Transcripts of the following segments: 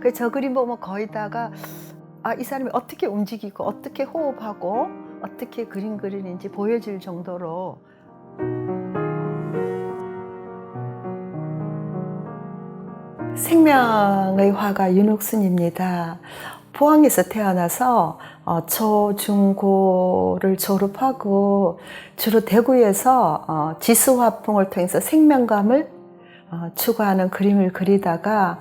그 저 그림 보면 거기다가 이 사람이 어떻게 움직이고 어떻게 호흡하고 어떻게 그림 그리는지 보여줄 정도로 생명의 화가 윤옥순입니다. 포항에서 태어나서 초, 중, 고를 졸업하고 주로 대구에서 지수화풍을 통해서 생명감을 추구하는 그림을 그리다가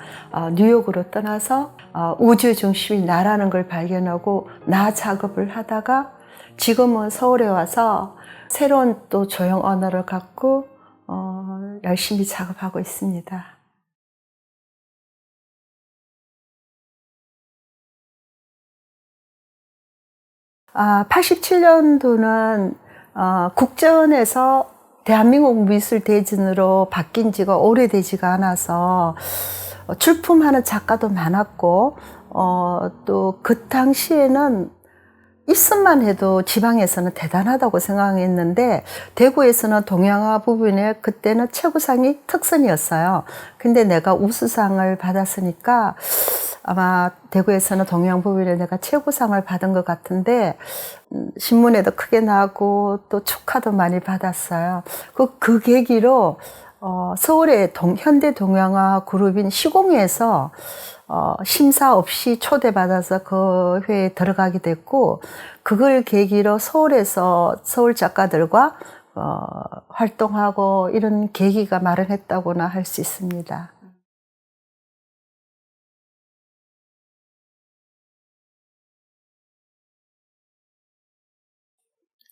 뉴욕으로 떠나서 우주 중심이 나라는 걸 발견하고 나 작업을 하다가 지금은 서울에 와서 새로운 또 조형 언어를 갖고 열심히 작업하고 있습니다. 87년도는 국전에서 대한민국 미술대전으로 바뀐 지가 오래되지가 않아서 출품하는 작가도 많았고 또 그 당시에는 있음만 해도 지방에서는 대단하다고 생각했는데 대구에서는 동양화 부분에 그때는 최고상이 특선이었어요. 근데 내가 우수상을 받았으니까 아마 대구에서는 동양 부분에 내가 최고상을 받은 것 같은데 신문에도 크게 나고 또 축하도 많이 받았어요. 그 계기로 서울의 현대 동양화 그룹인 시공에서 심사 없이 초대받아서 그 회에 들어가게 됐고 그걸 계기로 서울에서 서울 작가들과 활동하고 이런 계기가 마련했다고나 할 수 있습니다.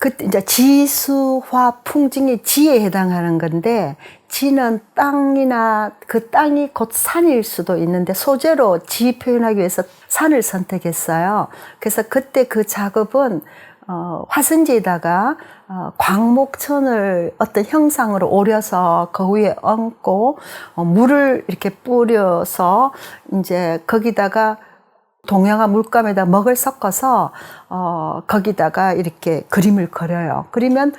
그때 이제 지수화 풍증이 지에 해당하는 건데 지는 땅이나 그 땅이 곧 산일 수도 있는데 소재로 지 표현하기 위해서 산을 선택했어요. 그래서 그때 그 작업은 화선지에다가 광목천을 어떤 형상으로 오려서 그 위에 얹고 물을 이렇게 뿌려서 이제 거기다가 동양화 물감에다 먹을 섞어서 거기다가 이렇게 그림을 그려요. 그러면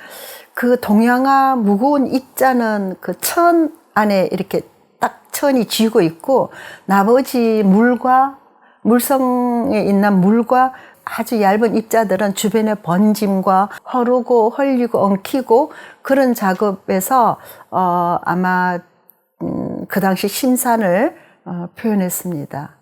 그 동양화 무거운 입자는 그 천 안에 이렇게 딱 천이 쥐고 있고 나머지 물과 물성에 있는 물과 아주 얇은 입자들은 주변에 번짐과 흐르고 흘리고 엉키고 그런 작업에서 아마 그 당시 심산을 표현했습니다.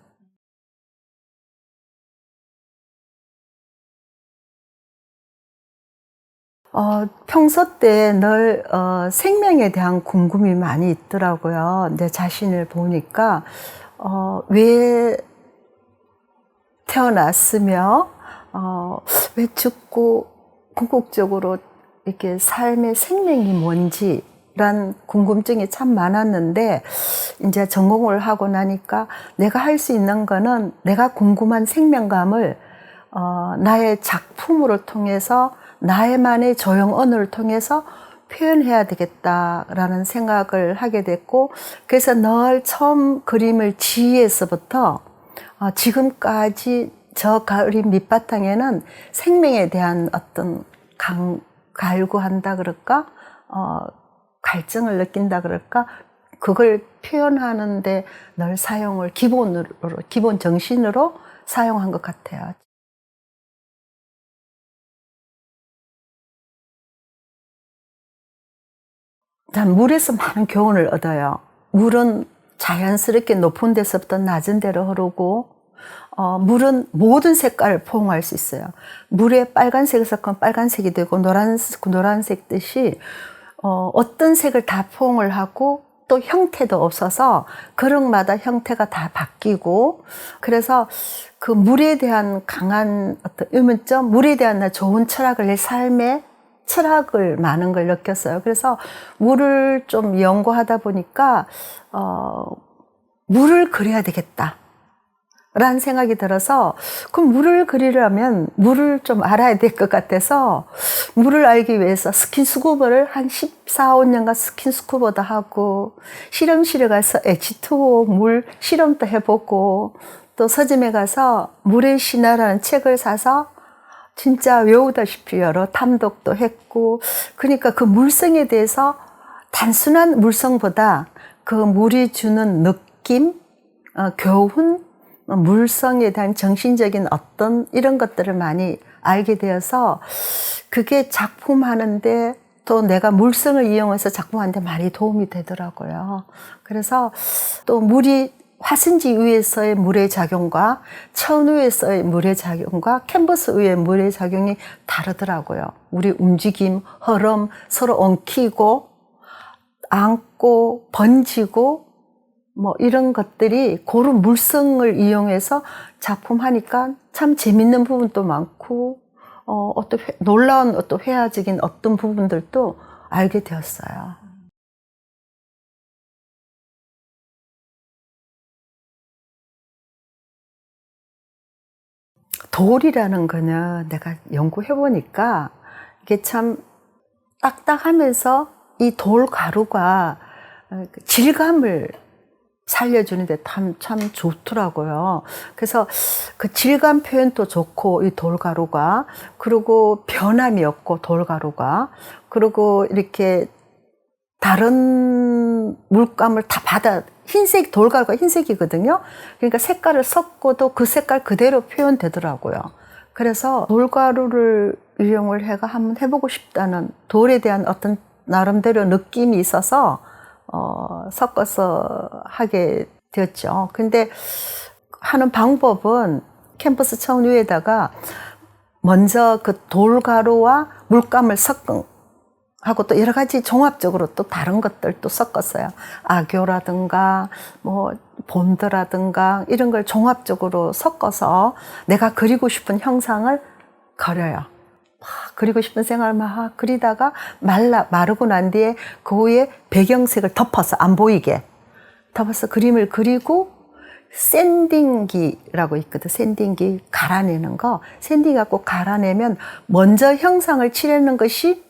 평소 때 늘 생명에 대한 궁금이 많이 있더라고요. 내 자신을 보니까 왜 태어났으며 왜 죽고 궁극적으로 이렇게 삶의 생명이 뭔지란 궁금증이 참 많았는데 이제 전공을 하고 나니까 내가 할 수 있는 거는 내가 궁금한 생명감을 나의 작품으로 통해서 나의만의 조형 언어를 통해서 표현해야 되겠다라는 생각을 하게 됐고 그래서 늘 처음 그림을 지에서부터 지금까지 저 그림 밑바탕에는 생명에 대한 어떤 갈구한다 그럴까 갈증을 느낀다 그럴까 그걸 표현하는데 늘 사용을 기본 정신으로 사용한 것 같아요. 난 물에서 많은 교훈을 얻어요. 물은 자연스럽게 높은 데서부터 낮은 데로 흐르고 물은 모든 색깔을 포용할 수 있어요. 물에 빨간색을 섞으면 빨간색이 되고 노란색 듯이 어떤 색을 다 포용을 하고 또 형태도 없어서 그릇마다 형태가 다 바뀌고 그래서 그 물에 대한 강한 어떤 의문점, 물에 대한 좋은 철학을 내 삶에 철학을 많은 걸 느꼈어요. 그래서 물을 좀 연구하다 보니까 물을 그려야 되겠다 라는 생각이 들어서 그럼 물을 그리려면 물을 좀 알아야 될 것 같아서 물을 알기 위해서 스킨스쿠버를 한 14, 15년간 스킨스쿠버도 하고 실험실에 가서 H2O 물 실험도 해보고 또 서점에 가서 물의 신화라는 책을 사서 진짜 외우다시피 여러 탐독도 했고 그러니까 그 물성에 대해서 단순한 물성보다 그 물이 주는 느낌, 교훈 물성에 대한 정신적인 어떤 이런 것들을 많이 알게 되어서 그게 작품하는데 또 내가 물성을 이용해서 작품하는데 많이 도움이 되더라고요. 그래서 또 물이 화승지 위에서의 물의 작용과 천 위에서의 물의 작용과 캔버스 위의 물의 작용이 다르더라고요. 우리 움직임, 흐름, 서로 엉키고 안고 번지고 뭐 이런 것들이 그런 물성을 이용해서 작품하니까 참 재밌는 부분도 많고 어떤 놀라운 어떤 회화적인 어떤 부분들도 알게 되었어요. 돌이라는 거는 내가 연구해 보니까 이게 참 딱딱하면서 이 돌 가루가 질감을 살려주는데 참 좋더라고요. 그래서 그 질감 표현도 좋고 이 돌가루가, 그리고 변함이 없고 돌가루가, 그리고 이렇게 다른 물감을 다 받아, 흰색, 돌가루가 흰색이거든요. 그러니까 색깔을 섞어도 그 색깔 그대로 표현되더라고요. 그래서 돌가루를 이용을 해가 한번 해보고 싶다는, 돌에 대한 어떤 나름대로 느낌이 있어서 섞어서 하게 되었죠. 근데 하는 방법은 캔버스 천 위에다가 먼저 그 돌가루와 물감을 섞은 하고 또 여러 가지 종합적으로 또 다른 것들도 섞었어요. 악교라든가 뭐 본드라든가 이런 걸 종합적으로 섞어서 내가 그리고 싶은 형상을 그려요. 막 그리고 싶은 생각을 막 그리다가 마르고 난 뒤에 그 위에 배경색을 덮어서 안 보이게 덮어서 그림을 그리고 샌딩기라고 있거든. 샌딩기, 갈아내는 거. 샌딩 갖고 갈아내면 먼저 형상을 칠하는 것이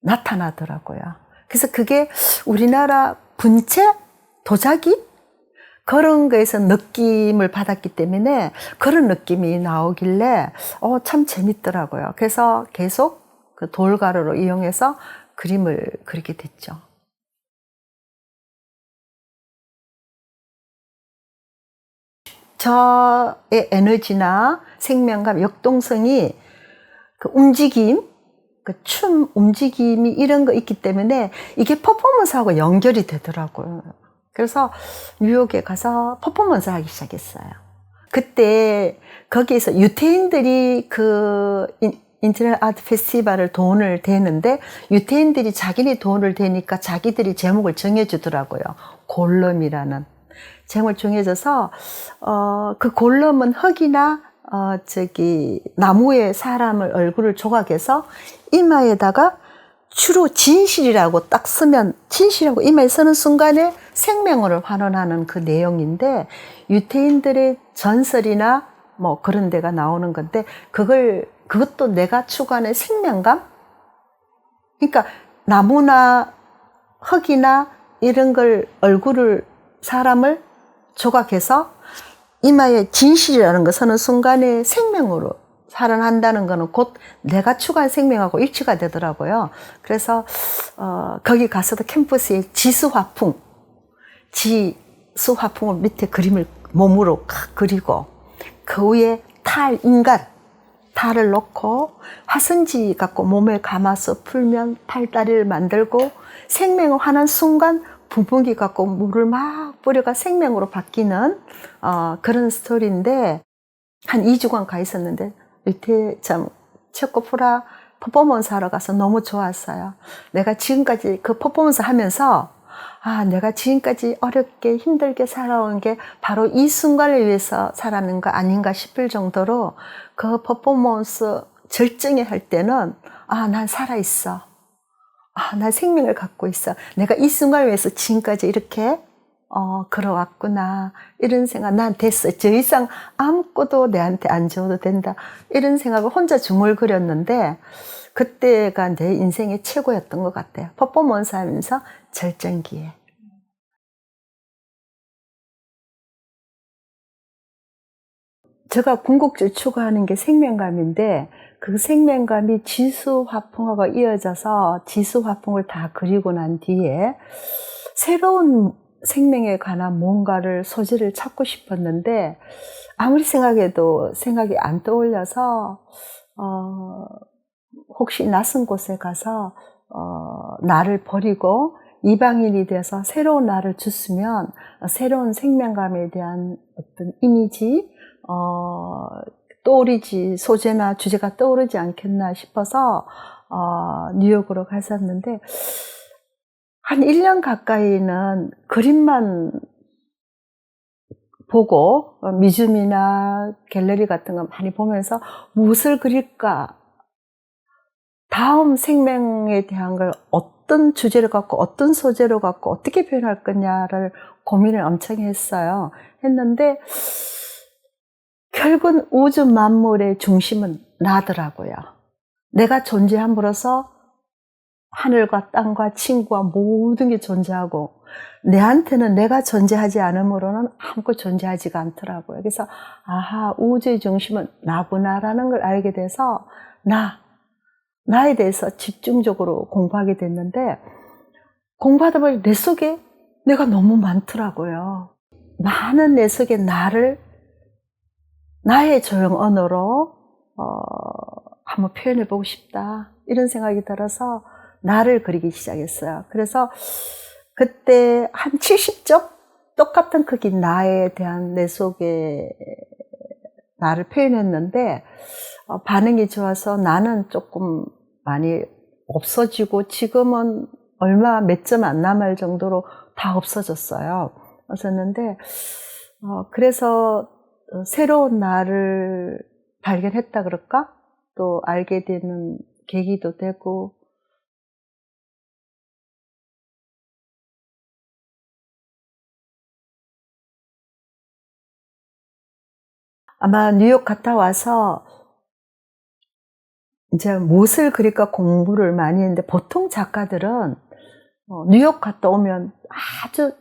나타나더라고요. 그래서 그게 우리나라 분체, 도자기 그런 거에서 느낌을 받았기 때문에 그런 느낌이 나오길래 참 재밌더라고요. 그래서 계속 그 돌가루로 이용해서 그림을 그리게 됐죠. 저의 에너지나 생명감, 역동성이 그 움직임, 그 춤 움직임이 이런 거 있기 때문에 이게 퍼포먼스하고 연결이 되더라고요. 그래서 뉴욕에 가서 퍼포먼스 하기 시작했어요. 그때 거기에서 유태인들이 그 인터넷 아트 페스티벌을 돈을 대는데 유태인들이 자기네 돈을 대니까 자기들이 제목을 정해주더라고요. 골럼이라는 제목을 정해져서 그 골럼은 흙이나 나무에 사람을 얼굴을 조각해서 이마에다가 주로 진실이라고 딱 쓰면, 진실이라고 이마에 쓰는 순간에 생명을 환원하는 그 내용인데, 유태인들의 전설이나 뭐 그런 데가 나오는 건데, 그것도 내가 추구하는 생명감? 그러니까 나무나 흙이나 이런 걸 사람을 조각해서 이마에 진실이라는 거 서는 순간에 생명으로 살아난다는 거는 곧 내가 추구한 생명하고 일치가 되더라고요. 그래서 거기 가서도 캠퍼스에 지수화풍을 밑에 그림을 몸으로 그리고 그 위에 탈을 넣고 화선지 갖고 몸에 감아서 풀면 팔다리를 만들고 생명을 환한 순간 부분기 갖고 물을 막 뿌려가 생명으로 바뀌는 그런 스토리인데 한 2주간 가 있었는데 밑에 참 체코프라 퍼포먼스 하러 가서 너무 좋았어요. 내가 지금까지 그 퍼포먼스 하면서 내가 지금까지 어렵게 힘들게 살아온 게 바로 이 순간을 위해서 살아는 거 아닌가 싶을 정도로 그 퍼포먼스 절정에 할 때는 난 살아있어. 난 생명을 갖고 있어. 내가 이 순간을 위해서 지금까지 이렇게 걸어왔구나. 이런 생각, 난 됐어. 더 이상 아무것도 내한테 안 줘도 된다. 이런 생각을 혼자 중얼거렸는데, 그때가 내 인생의 최고였던 것 같아요. 퍼포먼스 하면서 절정기에. 제가 궁극적으로 추구하는 게 생명감인데, 그 생명감이 지수화풍하고 이어져서 지수화풍을 다 그리고 난 뒤에 새로운 생명에 관한 뭔가를 소재를 찾고 싶었는데 아무리 생각해도 생각이 안 떠올려서 혹시 낯선 곳에 가서 나를 버리고 이방인이 돼서 새로운 나를 줬으면 새로운 생명감에 대한 어떤 이미지 떠오르지 소재나 주제가 떠오르지 않겠나 싶어서 뉴욕으로 갔었는데 한 1년 가까이는 그림만 보고 미술이나 갤러리 같은 거 많이 보면서 무엇을 그릴까, 다음 생명에 대한 걸 어떤 주제를 갖고 어떤 소재로 갖고 어떻게 표현할 거냐를 고민을 엄청 했어요. 했는데 결국은 우주 만물의 중심은 나더라고요. 내가 존재함으로써 하늘과 땅과 친구와 모든 게 존재하고 내한테는 내가 존재하지 않으므로는 아무것도 존재하지가 않더라고요. 그래서 아하, 우주의 중심은 나구나라는 걸 알게 돼서 나에 대해서 집중적으로 공부하게 됐는데 공부하다 보니 내 속에 내가 너무 많더라고요. 많은 내 속에 나의 조형 언어로 한번 표현해보고 싶다 이런 생각이 들어서 나를 그리기 시작했어요. 그래서 그때 한 70점? 똑같은 크기 나에 대한 내 속에 나를 표현했는데 반응이 좋아서 나는 조금 많이 없어지고 지금은 얼마 몇 점 안 남을 정도로 다 없어졌어요. 없었는데 그래서 새로운 나를 발견했다 그럴까? 또 알게 되는 계기도 되고 아마 뉴욕 갔다 와서 이제 무엇을 그릴까 공부를 많이 했는데 보통 작가들은 뉴욕 갔다 오면 아주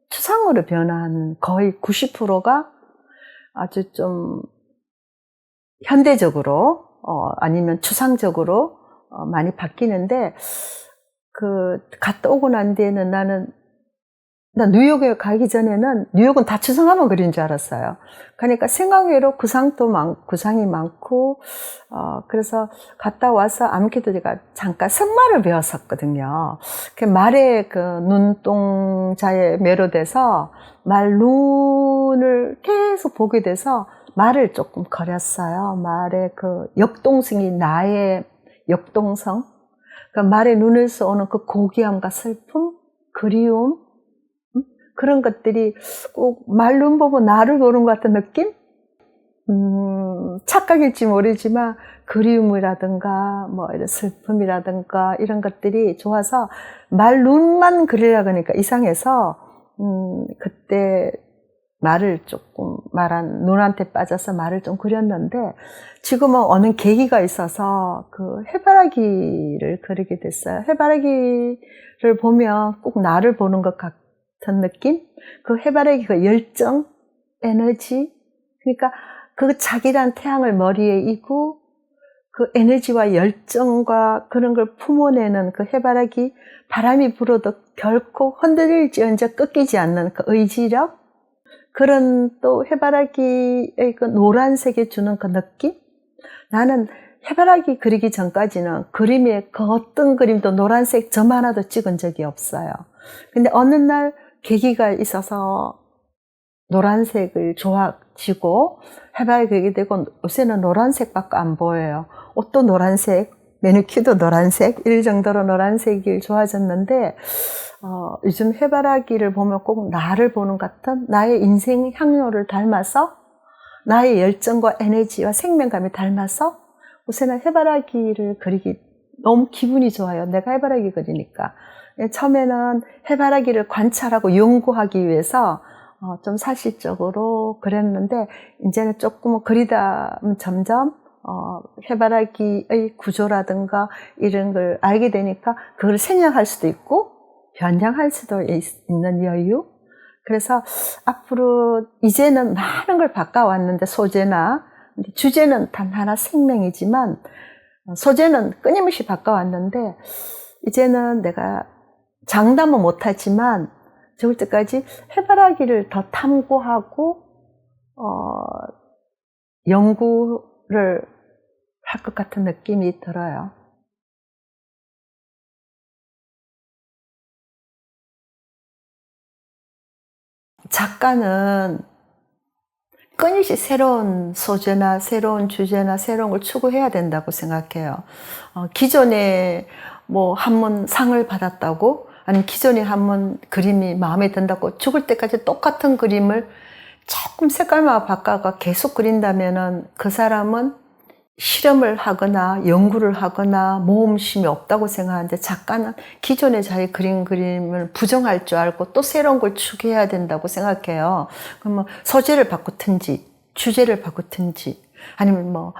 추상으로 변화하는 거의 90%가 아주 좀 현대적으로 아니면 추상적으로 많이 바뀌는데 갔다 오고 난 뒤에는 나 뉴욕에 가기 전에는 뉴욕은 다 추상화만 그린 줄 알았어요. 그러니까 생각 외로 구상이 많고 그래서 갔다 와서 아무래도 제가 잠깐 성말을 배웠었거든요. 그 말의 그 눈동자에 매료돼서 말 눈을 계속 보게 돼서 말을 조금 그렸어요. 말의 그 역동성이 나의 역동성, 그 말의 눈에서 오는 그 고귀함과 슬픔, 그리움, 그런 것들이 꼭 말눈 보고 나를 보는 것 같은 느낌? 착각일지 모르지만 그리움이라든가 뭐 이런 슬픔이라든가 이런 것들이 좋아서 말눈만 그리려고 하니까 이상해서 그때 눈한테 빠져서 말을 좀 그렸는데 지금은 어느 계기가 있어서 그 해바라기를 그리게 됐어요. 해바라기를 보면 꼭 나를 보는 것 같은 느낌? 그 해바라기 그 열정, 에너지, 그러니까 그 자기란 태양을 머리에 이고 그 에너지와 열정과 그런 걸 품어내는 그 해바라기, 바람이 불어도 결코 흔들릴지언정 꺾이지 않는 그 의지력, 그런 또 해바라기의 그 노란색이 주는 그 느낌? 나는 해바라기 그리기 전까지는 그림에 그 어떤 그림도 노란색 점 하나도 찍은 적이 없어요. 근데 어느 날 계기가 있어서 노란색을 좋아지고 해바라기 그리게 되고 요새는 노란색밖에 안 보여요. 옷도 노란색, 매니큐어도 노란색, 이럴 정도로 노란색이 좋아졌는데 요즘 해바라기를 보면 꼭 나를 보는 것 같은 나의 인생 향로를 닮아서 나의 열정과 에너지와 생명감이 닮아서 요새는 해바라기를 그리기 너무 기분이 좋아요. 내가 해바라기 그리니까. 처음에는 해바라기를 관찰하고 연구하기 위해서 좀 사실적으로 그랬는데 이제는 조금 그리다 점점 해바라기의 구조라든가 이런 걸 알게 되니까 그걸 생략할 수도 있고 변형할 수도 있는 여유. 그래서 앞으로 이제는 많은 걸 바꿔왔는데 소재나 주제는 단 하나 생명이지만 소재는 끊임없이 바꿔왔는데 이제는 내가 장담은 못하지만 죽을 때까지 해바라기를 더 탐구하고 연구를 할 것 같은 느낌이 들어요. 작가는 끊임없이 새로운 소재나 새로운 주제나 새로운 걸 추구해야 된다고 생각해요. 기존에 뭐 한문 상을 받았다고, 아니면 기존에 한문 그림이 마음에 든다고 죽을 때까지 똑같은 그림을 조금 색깔만 바꿔가 계속 그린다면은 그 사람은 실험을 하거나 연구를 하거나 모험심이 없다고 생각하는데, 작가는 기존에 자기 그린 그림을 부정할 줄 알고 또 새로운 걸 추구해야 된다고 생각해요. 그러면 소재를 바꾸든지 주제를 바꾸든지 아니면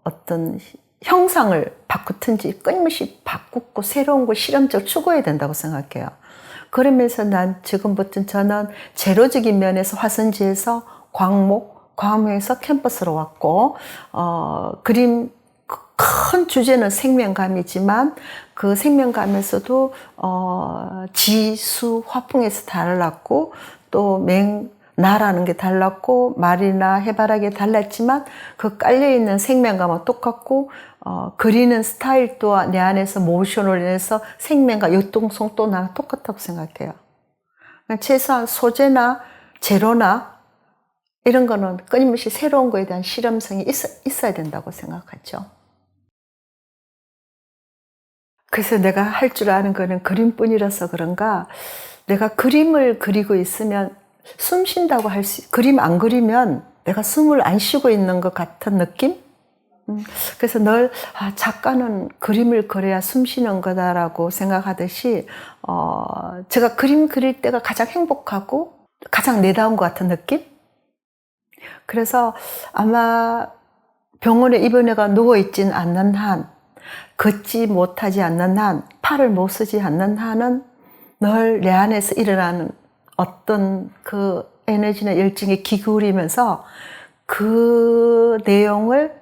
어떤 형상을 바꾸든지 끊임없이 바꾸고 새로운 걸 실험적으로 추구해야 된다고 생각해요. 그러면서 난 지금부터 저는 제로적인 면에서 화선지에서 광목에서 캠퍼스로 왔고, 그림 큰 주제는 생명감이지만 그 생명감에서도 지수 화풍에서 달랐고, 또 나라는 게 달랐고 말이나 해바라기 달랐지만 그 깔려있는 생명감은 똑같고, 그리는 스타일도 내 안에서 모션을 인해서 생명과 역동성도 나는 똑같다고 생각해요. 최소한 소재나 재료나 이런 거는 끊임없이 새로운 거에 대한 실험성이 있어야 된다고 생각하죠. 그래서 내가 할 줄 아는 거는 그림뿐이라서 그런가, 내가 그림을 그리고 있으면 숨 쉰다고 그림 안 그리면 내가 숨을 안 쉬고 있는 것 같은 느낌? 그래서 늘 작가는 그림을 그려야 숨 쉬는 거다라고 생각하듯이, 제가 그림 그릴 때가 가장 행복하고 가장 내다운 것 같은 느낌? 그래서 아마 병원에 입원해가 누워있진 않는 한, 걷지 못하지 않는 한, 팔을 못 쓰지 않는 한은 늘 내 안에서 일어나는 어떤 그 에너지나 열정에 기울이면서 그 내용을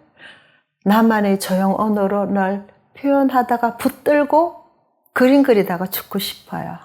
나만의 조용 언어로 늘 표현하다가 붙들고 그림 그리다가 죽고 싶어요.